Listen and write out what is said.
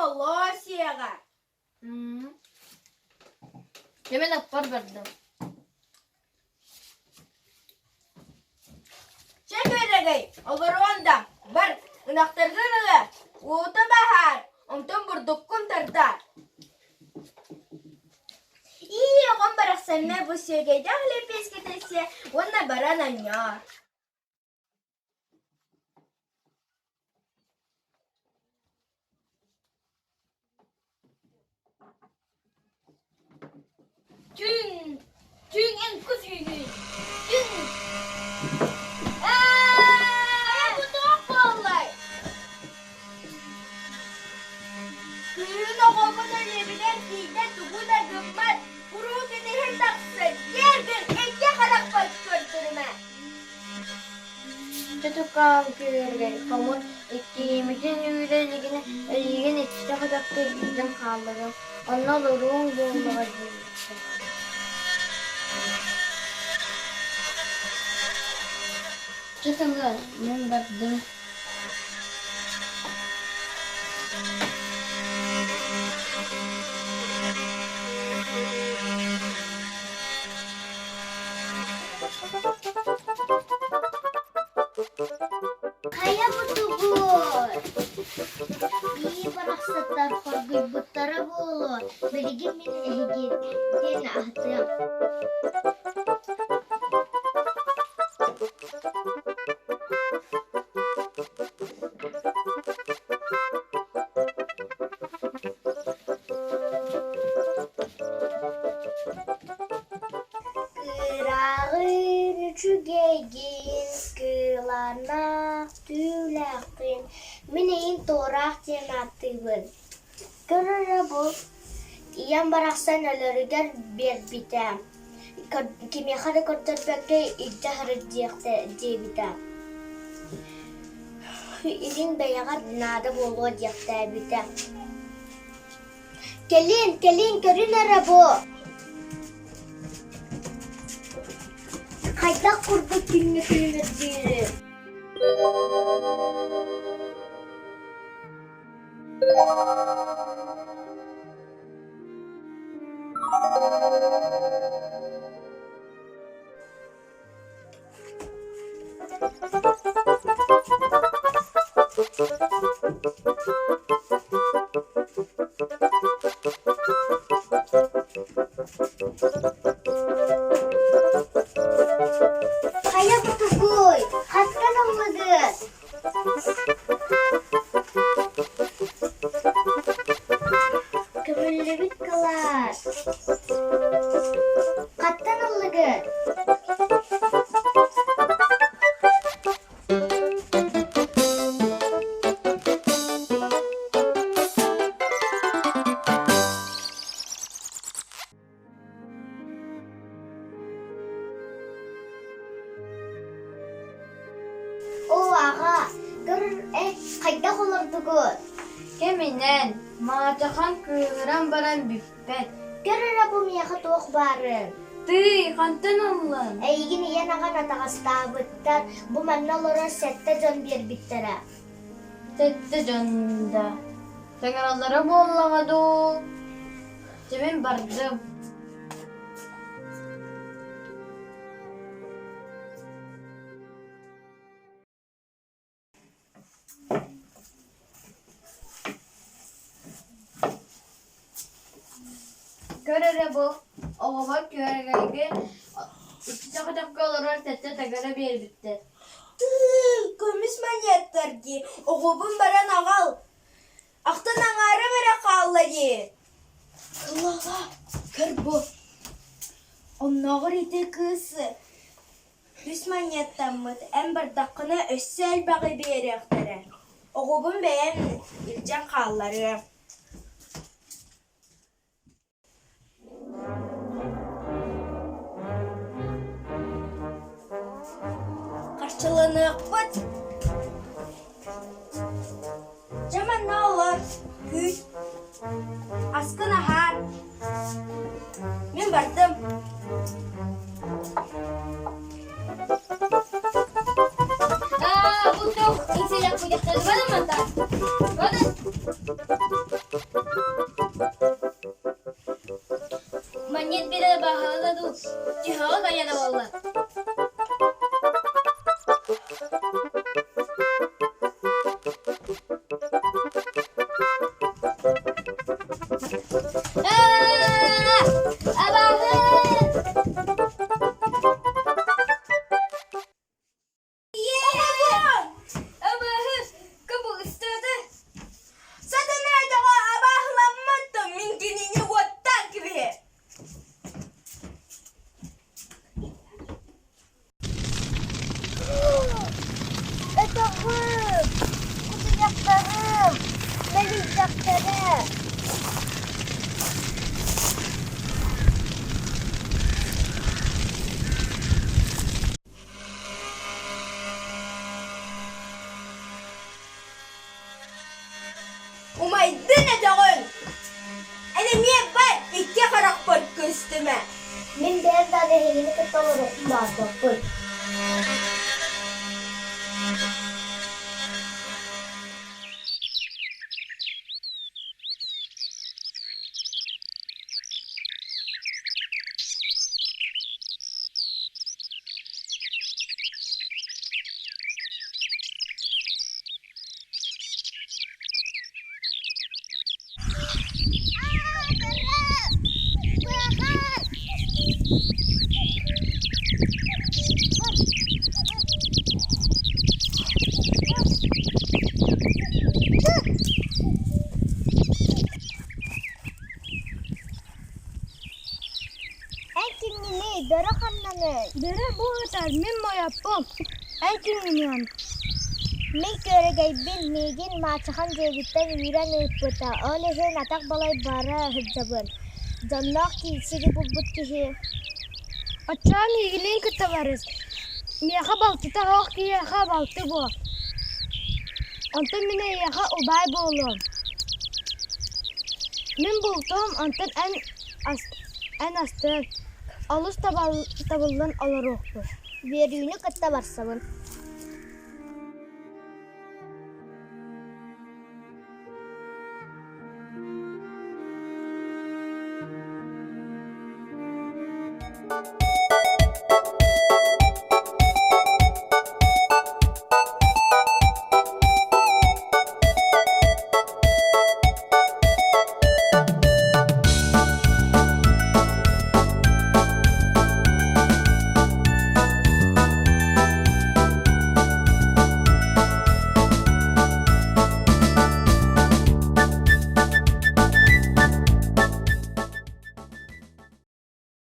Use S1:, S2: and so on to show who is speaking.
S1: Allah siyaga.
S2: Demen appar bardım.
S1: Çek verregey. Olur onda. Bar. Unaktırdığını. Uğutu bahar. Ondan burdukkum tardar. İyi oğlum bıraksan ne bu siyagay. Dağlı pesketesi. Ona baranan ya. Tün en kuzuydu. Tün. Bu çok vallahi. Suyun oğlumuna lebiler giyde tuğu da gımmaz. Kuru gidihin taksın. Yergin enge kalak başkırtırma.
S2: Çatukam köyerge kamun ikimizin yüreğine eligen içte kadar bizim kaldırım. Ondan ruhum yoluna gidiyor. Çatınga ben bardım.
S3: Kaya butugur. İyi bıraksatlar korkuy butlara boğulu. Beligin min ehgin ahtım. Kırağın çügegin kılana tülekin mineyin torak cenatıbın. Görür bu iyan baraksan ölürüger bir bitem. Kimi xarı kurtarpakta iddiharı diyebitem. İlin beyağa nada bolu diyekte bitem. Gelin görün arabo. Kaydak kurduk günlük diyelim. Kaya butugoy, kaskan olmadı. Kıvırlı bit kalar. Kattan olmadı. O ağa, görür kaydak olurdu gol.
S2: Keminen mağacakan köyüren baran büppet.
S3: Görür bu miyağı toğuk barın.
S2: Tı kantan olun.
S3: Eygin iyan ağa natağıstaa bittar. Bu mannalara sette can bir bittere.
S2: Tette canında. Tekrarlara bollamadı. Demen bardım. Görere bu. Oğlak görerge. İki dakika olur tette tekrar bir bitti.
S1: Kömüs manyaklar ki. Oğubun baran ağal. Aktan ağarı vere kallı ki. Allah. Kır bu. Onağır iti kızı. Kömüs manyaktan mı? En bir dakikana össel bağı bir yere. Oğubun beğen ilcan kalları. Karşılığını kut. Caman ne olur? Güç. Askın ahar. Ben vardım.
S2: Bu çok insan yapacakları var mı? Var. Cihal gayana valla.
S3: Ötağım, kucaklarım, melikaklarım.
S1: Umaydın edağın. Elimiye ben iki karakter üstüme.
S3: Min der da dehini ketalı bakın. Enkinini, dara kannanı.
S2: Dere bu atar min mo yapım. En kiminiyon.
S3: Min köregey bin migin maçahan cebitten viren ıpıta. Öyle sen atak balay bara hıccabın. Canlak ki siri bubbut kihi.
S2: Açan ilgilin kıta varız. Miyaha baltı ta hoş ki yaha baltı bu. Ondan mine yaha ubay bolum. Min buldum ondan en astır. Alus tabuldan alır oktu.
S3: Bir yünü kıtta barsabın.